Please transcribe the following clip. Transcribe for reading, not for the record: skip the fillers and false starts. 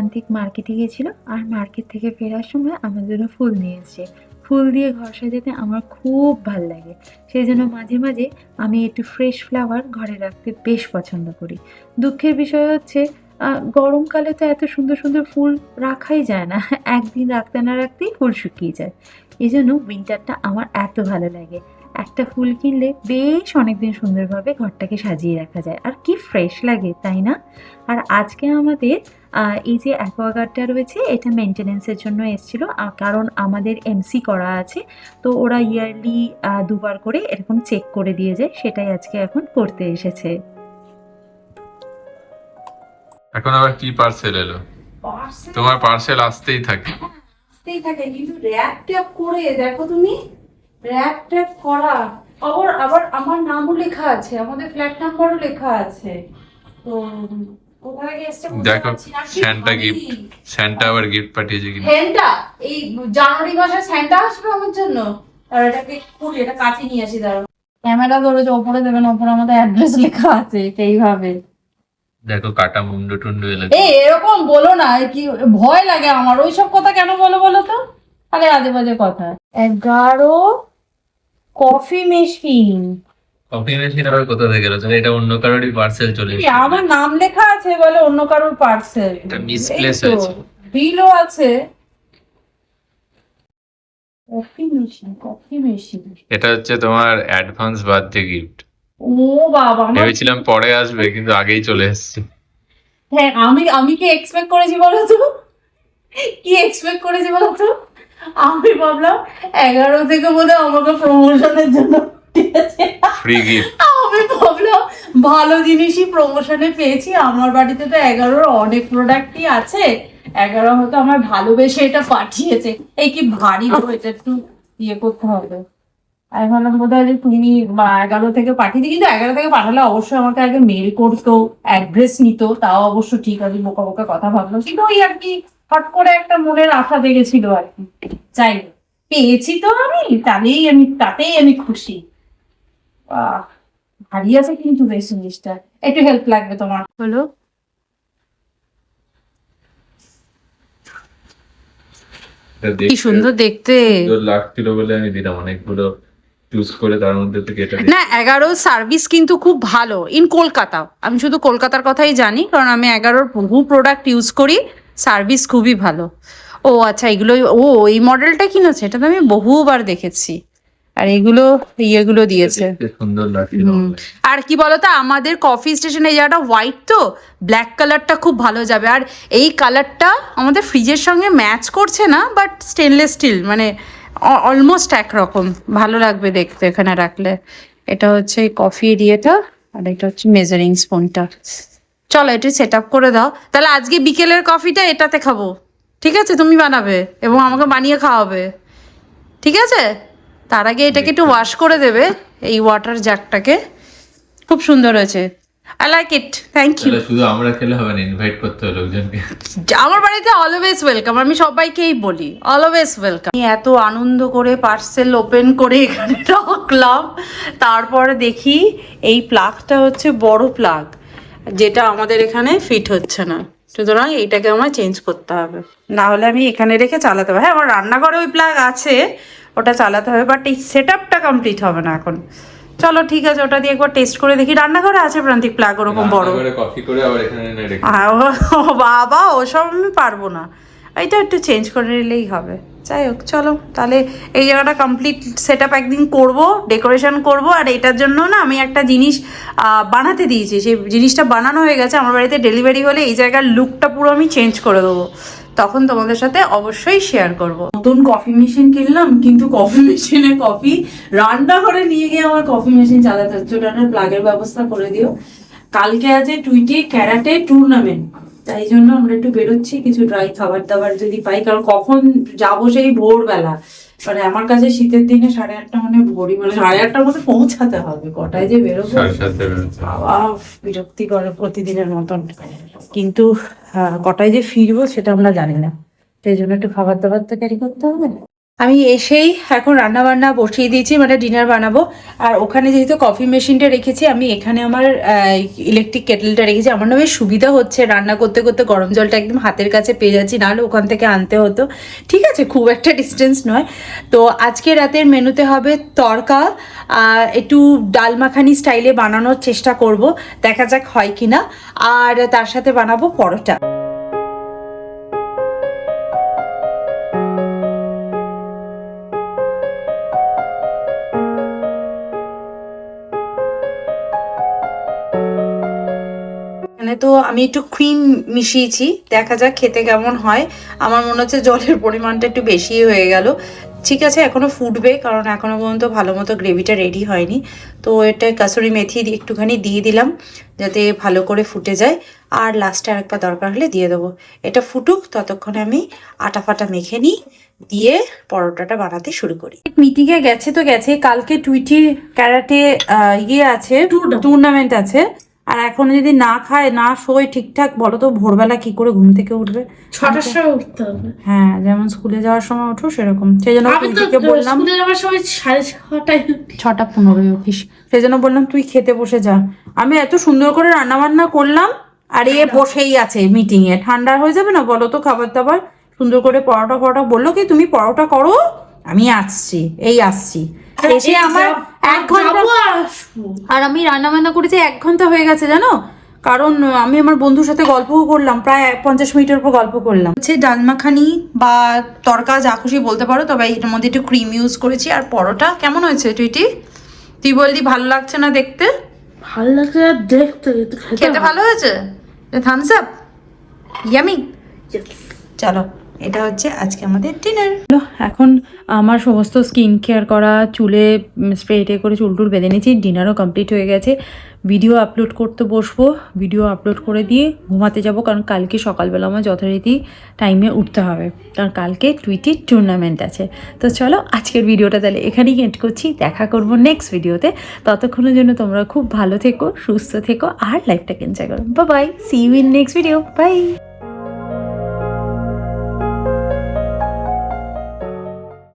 প্রান্তিক মার্কেটে গিয়েছিল আর মার্কেট থেকে ফেরার সময় আমার জন্য ফুল নিয়ে এসছে। ফুল দিয়ে ঘর সাজাতে আমার খুব ভাল লাগে। সেই জন্য মাঝে মাঝে আমি একটু ফ্রেশ ফ্লাওয়ার ঘরে রাখতে বেশ পছন্দ করি। দুঃখের বিষয় হচ্ছে গরমকালে তো এত সুন্দর সুন্দর ফুল রাখাই যায় না। একদিন রাখতে না রাখতেই ফুল শুকিয়ে যায়। এই জন্য উইন্টারটা আমার এত ভালো লাগে। একটা ফুল কিনলে বেশ অনেকদিন সুন্দরভাবে ঘরটাকে সাজিয়ে রাখা যায় আর কি ফ্রেশ লাগে, তাই না? আর আজকে আমাদের এই যে অ্যাকোয়াগার্ডটা রয়েছে এটা মেনটেনেন্সের জন্য এসেছিল, কারণ আমাদের এমসি করা আছে, তো ওরা ইয়ারলি দুবার করে এরকম চেক করে দিয়ে যায়, সেটাই আজকে এখন করতে এসেছে। এখন আবার কি পার্সেল এলো? তোমার পার্সেল আসতেই থাকে। আসতেই থাকে, কিন্তু র‍্যাপ ট্যাপ করে দেখো তুমি, র‍্যাপ ট্যাপ করা, আবার আবার আমার নামও লেখা আছে, আমাদের ফ্ল্যাট নাম্বারও লেখা আছে। তো কোথায় গেছে দেখো স্যান্টা গিফট, স্যান্টা আবার গিফট পাঠিয়েছে কিনা। স্যান্টা এই জানুয়ারি মাসে স্যান্টা আসবে আমার জন্য। আর এটাকে খুলি, এটা কাছে নিয়ে আসি, দাঁড়াও। ক্যামেরা ধরে যে ওপরে দেবেন, ওপরে আমাদের অ্যাড্রেস লেখা আছে এইভাবে। দেখো কাটা মুন্ডু টুন্ডু এলো। এরকম বলো না, কি ভয় লাগে আমার, ওইসব কথা কেন বলো বলো তো, আরে আজে বাজে কথা। 11 কফি মেশিন। কফি মেশিন আবার কোথা থেকে এলো? এটা অন্য কারোরই পার্সেল চলে এসেছে। আমার নাম লেখা আছে বলে অন্য কারোর পার্সেল, এটা মিসপ্লেস হয়েছে। বিলও আছে। কফি মেশিন, কফি মেশিন, এটা হচ্ছে তোমার অ্যাডভান্স বার্থডে গিফট। ও বাবা, ভেবেছিলাম পরে আসবে কিন্তু আগেই চলে এসেছে। হ্যাঁ, আমি কি এক্সপেক্ট করেছি বলো তো, কি এক্সপেক্ট করেছি বলো তো, আমি ভাবলাম 11 থেকে বোধহয় আমাকে প্রমোশনের জন্য ফ্রি গিফট। আমি ভাবলাম ভালো জিনিসই প্রমোশনে পেয়েছি, আমার বাড়িতে তো 11 অনেক প্রোডাক্টই আছে, 11 হয়তো আমার ভালোবেসে এটা পাঠিয়েছে। এই কি ভারী হয়েছে, একটু ইয়ে করতে হবে। আমি ভাবলাম বোধহয় যে তুমি 11 থেকে পাঠিয়েছি, কিন্তু 11 থেকে পাঠালে অবশ্যই আমাকে আগে মেল করতো, অ্যাড্রেস নিত, তাও অবশ্য ঠিক আছে, বোকা বোকা কথা ভাবলাম, কিন্তু ওই আর কি হট করে একটা মনের আশা দেখেছিল আর কি। যাই হোক, পেয়েছি তো আমি, তাতেই আমি খুশি। ভারী আছে কিন্তু বেশ জিনিসটা, একটু হেল্প লাগবে তোমার। হলো কি সুন্দর দেখতে লাগছিল বলে আমি দিলাম অনেকগুলো চুজ করে, তার মধ্যে থেকে এটা না। 11 সার্ভিস কিন্তু খুব ভালো ইন কলকাতা। আমি শুধু কলকাতার কথাই জানি, কারণ আমি 11 বহু প্রোডাক্ট ইউজ করি, সার্ভিস খুবই ভালো। ও আচ্ছা, এগুলো এই মডেলটা কিনেছে, এটা তো আমি বহুবার দেখেছি। আর এগুলো ইয়েগুলো দিয়েছে, সুন্দর লাগছিল। আর কি বলতো, আমাদের কফি স্টেশন এই জায়গাটা হোয়াইট, তো ব্ল্যাক কালারটা খুব ভালো যাবে। আর এই কালারটা আমাদের ফ্রিজের সঙ্গে ম্যাচ করছে না, বাট স্টেনলেস স্টিল, মানে অলমোস্ট একরকম, ভালো লাগবে দেখতে এখানে রাখলে। এটা হচ্ছে এই কফি এরিয়াটা, আর এটা হচ্ছে মেজারিং স্পুনটা। চলো এটি সেট আপ করে দাও, তাহলে আজকে বিকেলের কফিটা এটাতে খাবো, ঠিক আছে? তুমি বানাবে এবং আমাকে বানিয়ে খাওয়াবে, ঠিক আছে? তার আগে এটাকে একটু ওয়াশ করে দেবে, এই ওয়াটার জারটাকে। খুব সুন্দর হয়েছে, I like it, thank you. শুধু আমরা খেলে হবে না, ইনভাইট করতে হবে লোকজনকে। আমার বাড়িতে অলওয়েজ ওয়েলকাম, আমি সবাইকেই বলি অলওয়েজ ওয়েলকাম। এত আনন্দ করে পার্সেল ওপেন করে এখানে রাখলাম, তারপরে দেখি এই প্লাগটা হচ্ছে বড় প্লাগ, যেটা আমাদের এখানে ফিট হচ্ছে না, সুতরাং এইটাকে আমার চেঞ্জ করতে হবে, না হলে আমি এখানে রেখে চালাতে হবে। হ্যাঁ, আমার রান্নাঘরে ওই প্লাগ আছে, ওটা চালাতে হবে, বাট এই সেট আপটা কমপ্লিট হবে না এখন। চলো ঠিক আছে, ওটা দিয়ে একবার টেস্ট করে দেখি। রান্নাঘরে আছে প্রান্তিক প্লাগ ওরকম বড়, কফি করে আবার এখানে এনে রেখে। ও বাবা, ওসব আমি পারবো না, এইটা একটু চেঞ্জ করে নিলেই হবে। যাই হোক, চলো তাহলে এই জায়গাটা কমপ্লিট সেট আপ একদিন করবো, ডেকোরেশন করব। আর এটার জন্য না আমি একটা জিনিস বানাতে দিয়েছি, সেই জিনিসটা বানানো হয়ে গেছে, আমার বাড়িতে ডেলিভারি হলে এই জায়গার লুকটা পুরো আমি চেঞ্জ করে দেবো, তখন তোমাদের সাথে অবশ্যই শেয়ার করব। নতুন কফি মেশিন কিনলাম, কিন্তু কফি মেশিনে কফি রান্নাঘরে নিয়ে গিয়ে আমার কফি মেশিন চালাতে হচ্ছে, ওটা প্লাগের ব্যবস্থা করে দিও। কালকে আছে টুইটে ক্যারাটে টুর্নামেন্ট, তাই জন্য আমরা একটু বেরোচ্ছি, কিছু ড্রাই খাবার দাবার যদি পাই, কারণ কখন যাবো সেই ভোরবেলা, মানে আমার কাছে শীতের দিনে 8:30 মানে ভোরই, মানে 8:30টার মধ্যে পৌঁছাতে হবে, কটায় যে বেরোবো বাবা, বিরক্তি করে প্রতিদিনের মতন, কিন্তু কটায় যে ফিরবো সেটা আমরা জানি না, সেই জন্য একটু খাবার দাবার তো ক্যারি করতে হবে। আমি এসেই এখন রান্না বান্না বসিয়ে দিয়েছি, মানে ডিনার বানাবো। আর ওখানে যেহেতু কফি মেশিনটা রেখেছি, আমি এখানে আমার ইলেকট্রিক কেটেলটা রেখেছি। আমার না বেশ সুবিধা হচ্ছে, রান্না করতে করতে গরম জলটা একদম হাতের কাছে পেয়ে যাচ্ছি, নাহলে ওখান থেকে আনতে হতো। ঠিক আছে, খুব একটা ডিস্টেন্স নয়। তো আজকে রাতের মেনুতে হবে তড়কা, একটু ডাল মাখানি স্টাইলে বানানোর চেষ্টা করব, দেখা যাক হয় কিনা। আর তার সাথে বানাবো পরোটা। এখানে তো আমি একটু ক্রিম মিশিয়েছি, দেখা যাক খেতে কেমন হয়। আমার মনে হচ্ছে জলের পরিমাণটা একটু বেশি হয়ে গেল। ঠিক আছে, এখনো ফুটবে, কারণ এখনো পর্যন্ত ভালো মতো গ্রেভিটা রেডি হয়নি। তো এটা কাসুরি মেথি একটুখানি দিয়ে দিলাম, যাতে ভালো করে ফুটে যায়। আর লাস্টে আরেকবার দরকার হলে দিয়ে দেবো। এটা ফুটুক, ততক্ষণে আমি আটা ফাটা মেখে নিই, দিয়ে পরোটাটা বানাতে শুরু করি। মিটিংয়ে গেছে তো গেছে, কালকে টুইটির ক্যারাটে আছে, টুর্নামেন্ট আছে। আর এখন যদি না খায় না শোয় ঠিকঠাক, বলো তো ভোরবেলা কি করে ঘুম থেকে উঠবে? 6টার সময় উঠতে হবে। হ্যাঁ, যেমন স্কুলে যাওয়ার সময় ওঠো সেরকম। সেই জন্য আমি তো বললাম স্কুলে যাওয়ার সময় 6:30 উঠি। 6:15 উঠিস, সেই জন্য বললাম তুই খেতে বসে যা। আমি এত সুন্দর করে রান্না বান্না করলাম, আর এ বসেই আছে মিটিং এ। ঠান্ডা হয়ে যাবে না বলো তো খাবার দাবার? সুন্দর করে পরোটা বললো কি তুমি পরোটা করো, আমি আসছি, এই আসছি। এসে আমার 1 ঘন্টা, যাবো আর আসবো। আর আমি রান্না বান্না করেছি 1 ঘন্টা হয়ে গেছে জানো। কারণ আমি আমার বন্ধুর সাথে গল্পও করলাম, প্রায় 50 মিনিটের উপর গল্প করলাম। হচ্ছে ডাল মাখানি বা তড়কা যা খুশি বলতে পারো, তবে এটার মধ্যে একটু ক্রিম ইউজ করেছি। আর পরোটা কেমন হয়েছে টুইটি? তুই বললি ভালো লাগছে না দেখতে, ভালো লাগছে না দেখতে, কিন্তু খেতে ভালো হয়েছে। Thumbs up, yummy. চলো, এটা হচ্ছে আজকে আমাদের ডিনার। এখন আমার সমস্ত স্কিন কেয়ার করা, চুলে স্প্রে করে চুল টুল বেঁধে নিয়েছি, ডিনারও কমপ্লিট হয়ে গেছে। ভিডিও আপলোড করতে বসবো, ভিডিও আপলোড করে দিয়ে ঘুমাতে যাব, কারণ কালকে সকালবেলা আমার যথারীতি টাইমে উঠতে হবে, কারণ কালকে টুইটির টুর্নামেন্ট আছে। তো চলো, আজকের ভিডিওটা তাহলে এখানেই এন্ড করছি, দেখা করবো নেক্সট ভিডিওতে। ততক্ষণের জন্য তোমরা খুব ভালো থেকো, সুস্থ থেকো, আর লাইফটাকে এনজয় করো। Bye, see you in next video, by.